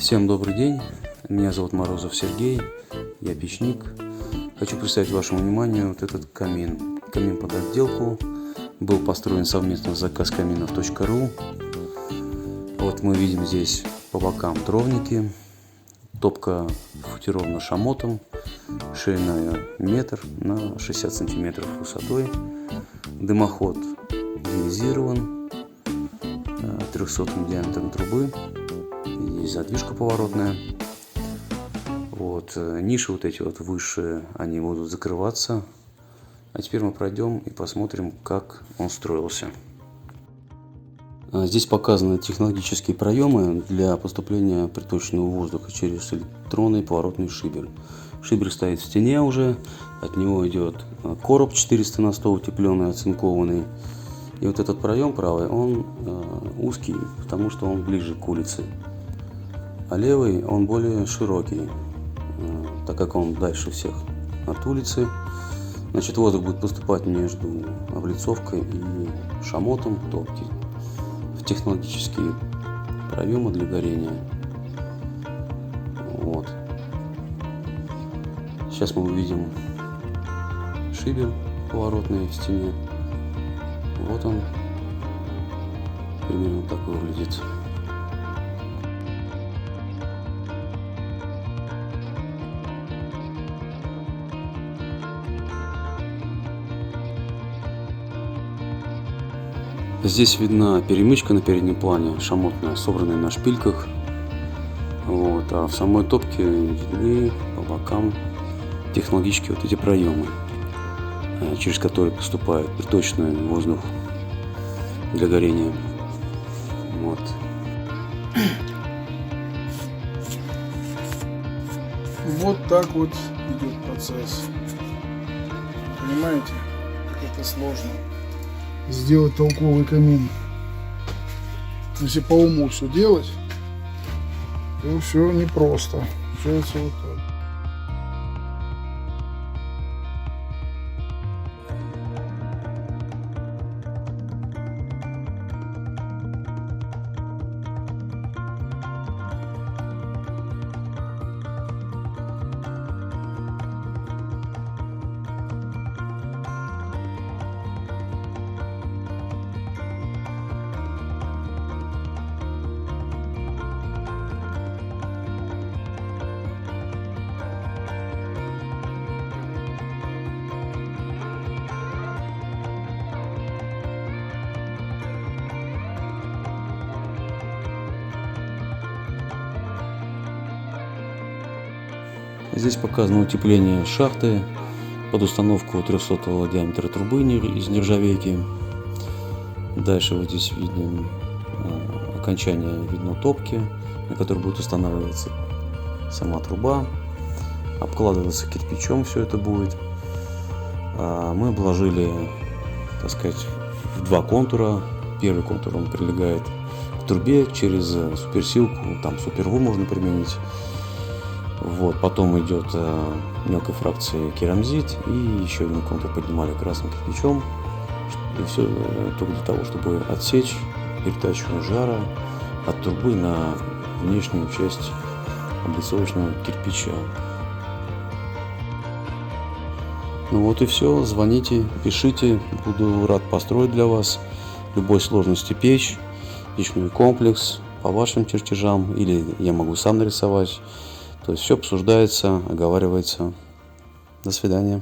Всем добрый день, меня зовут Морозов Сергей, я печник. Хочу представить вашему вниманию вот этот камин. Камин под отделку, был построен совместно с заказкаминов.ру. Вот мы видим здесь по бокам дровники, топка футирована шамотом, ширина метр на 60 сантиметров высотой, дымоход ионизирован 300 диаметром трубы. Есть задвижка поворотная. Вот, ниши вот эти вот выше, они будут закрываться. А теперь мы пройдем и посмотрим, как он строился. Здесь показаны технологические проемы для поступления приточного воздуха через электронный поворотный шибер. Шибер стоит в стене уже, от него идет короб 400 на 100 утепленный, оцинкованный. И вот этот проем правый, он узкий, потому что он ближе к улице. А левый, он более широкий, так как он дальше всех от улицы. Значит, воздух будет поступать между облицовкой и шамотом топки в технологические проемы для горения. Вот. Сейчас мы увидим шибер поворотный в стене. Вот он примерно так выглядит. Здесь видна перемычка на переднем плане, шамотная, собранная на шпильках. Вот. А в самой топке видны по бокам технологические вот эти проемы, через которые поступает приточный воздух для горения. Вот. Вот так вот идет процесс. Понимаете, как это сложно сделать толковый камин. Если по уму все делать, то все непросто. Получается вот так. Здесь показано утепление шахты под установку 300 диаметра трубы из нержавейки. Дальше вот здесь видим окончание, видно топки, на которой будет устанавливаться сама труба. Обкладываться кирпичом все это будет. Мы обложили, так сказать, в два контура. Первый контур он прилегает к трубе через суперсилку, там суперву можно применить. Вот, потом идет мелкой фракции керамзит, и еще один контур поднимали красным кирпичом. И все только для того, чтобы отсечь передачу жара от трубы на внешнюю часть облицовочного кирпича. Ну вот и все. Звоните, пишите. Буду рад построить для вас любой сложности печь, печной комплекс по вашим чертежам, или я могу сам нарисовать. То есть все обсуждается, оговаривается. До свидания.